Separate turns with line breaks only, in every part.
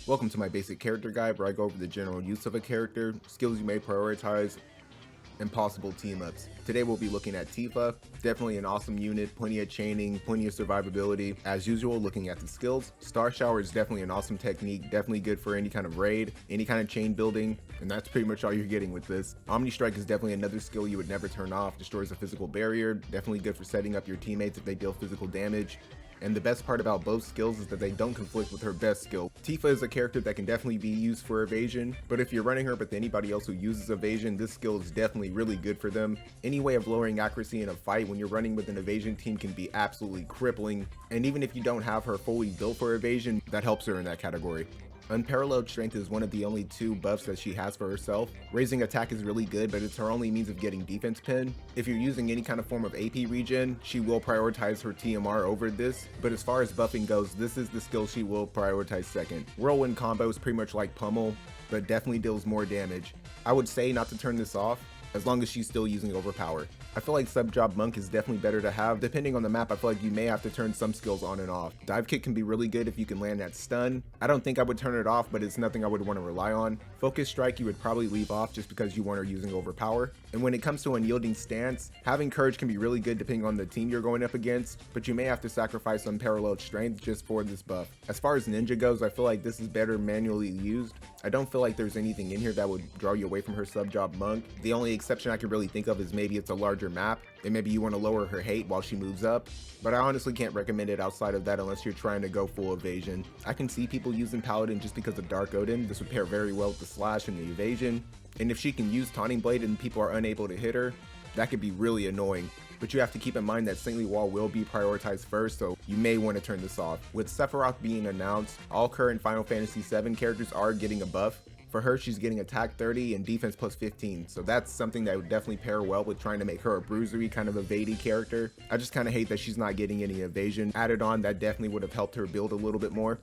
Welcome to my basic character guide where I go over the general use of a character, skills you may prioritize, and possible team-ups. Today we'll be looking at Tifa, definitely an awesome unit, plenty of chaining, plenty of survivability. As usual, looking at the skills, Star Shower is definitely an awesome technique, definitely good for any kind of raid, any kind of chain building, and that's pretty much all you're getting with this. Omni Strike is definitely another skill you would never turn off, destroys a physical barrier, definitely good for setting up your teammates if they deal physical damage. And the best part about both skills is that they don't conflict with her best skill. Tifa is a character that can definitely be used for evasion, but if you're running her with anybody else who uses evasion, this skill is definitely really good for them. Any way of lowering accuracy in a fight when you're running with an evasion team can be absolutely crippling, and even if you don't have her fully built for evasion, that helps her in that category. Unparalleled Strength is one of the only two buffs that she has for herself. Raising attack is really good, but it's her only means of getting defense pin. If you're using any kind of form of AP regen, she will prioritize her TMR over this, but as far as buffing goes, this is the skill she will prioritize second. Whirlwind combo is pretty much like Pummel, but definitely deals more damage. I would say not to turn this off, as long as she's still using Overpower. I feel like Sub-Job Monk is definitely better to have. Depending on the map, I feel like you may have to turn some skills on and off. Dive Kick can be really good if you can land that stun. I don't think I would turn it off, but it's nothing I would want to rely on. Focus Strike you would probably leave off just because you want her using Overpower. And when it comes to Unyielding Stance, having Courage can be really good depending on the team you're going up against, but you may have to sacrifice Unparalleled Strength just for this buff. As far as Ninja goes, I feel like this is better manually used. I don't feel like there's anything in here that would draw you away from her Sub-Job Monk. The only exception I could really think of is maybe it's a larger map, and maybe you want to lower her hate while she moves up, but I honestly can't recommend it outside of that unless you're trying to go full evasion. I can see people using Paladin just because of Dark Odin. This would pair very well with the slash and the evasion, and if she can use Taunting Blade and people are unable to hit her, that could be really annoying. But you have to keep in mind that Saintly Wall will be prioritized first, so you may want to turn this off. With Sephiroth being announced, all current Final Fantasy VII characters are getting a buff. For her, she's getting attack 30 and defense plus 15, so that's something that would definitely pair well with trying to make her a bruisery kind of evadey character. I just kind of hate that she's not getting any evasion added on. That definitely would have helped her build a little bit more.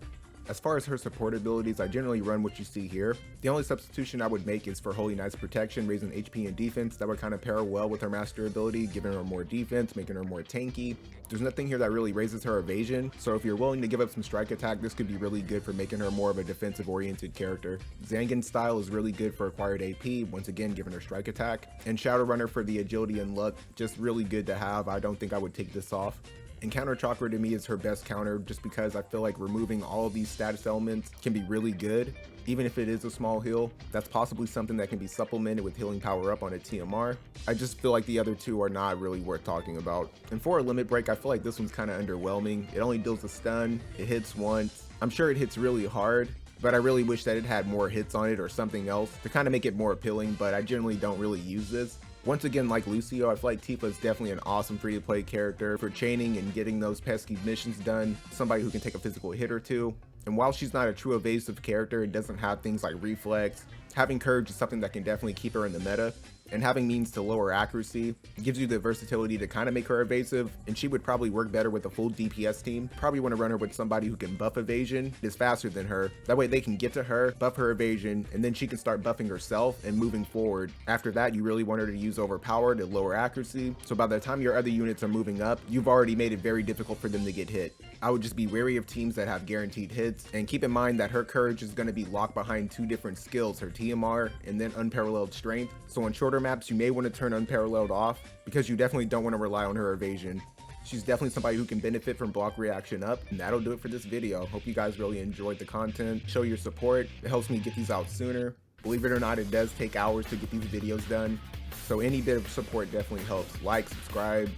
As far as her support abilities, I generally run what you see here. The only substitution I would make is for Holy Knight's Protection, raising HP and defense. That would kind of pair well with her master ability, giving her more defense, making her more tanky. There's nothing here that really raises her evasion, so if you're willing to give up some strike attack, this could be really good for making her more of a defensive oriented character. Zangan's style is really good for acquired AP, once again giving her strike attack. And Shadowrunner for the agility and luck, just really good to have. I don't think I would take this off. Encounter Chakra to me is her best counter just because I feel like removing all of these status elements can be really good. Even if it is a small heal, that's possibly something that can be supplemented with healing power up on a TMR. I just feel like the other two are not really worth talking about. And for a limit break, I feel like this one's kind of underwhelming. It only deals a stun, it hits once. I'm sure it hits really hard, but I really wish that it had more hits on it or something else to kind of make it more appealing, but I generally don't really use this. Once again, like Lucio, I feel like Tifa is definitely an awesome free-to-play character for chaining and getting those pesky missions done, somebody who can take a physical hit or two. And while she's not a true evasive character and doesn't have things like reflex, having Courage is something that can definitely keep her in the meta. And having means to lower accuracy gives you the versatility to kind of make her evasive, and she would probably work better with a full DPS team. Probably want to run her with somebody who can buff evasion, is faster than her. That way they can get to her, buff her evasion, and then she can start buffing herself and moving forward. After that, you really want her to use Overpower to lower accuracy, so by the time your other units are moving up, you've already made it very difficult for them to get hit. I would just be wary of teams that have guaranteed hits, and keep in mind that her Courage is going to be locked behind two different skills, her TMR and then Unparalleled Strength. So on shorter maps, you may want to turn Unparalleled off because you definitely don't want to rely on her evasion. She's definitely somebody who can benefit from block reaction up, and that'll do it for this video. Hope you guys really enjoyed the content. Show your support. It helps me get these out sooner. Believe it or not, it does take hours to get these videos done, so any bit of support definitely helps. Like, subscribe,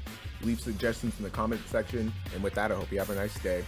leave suggestions in the comment section, and with that, I hope you have a nice day.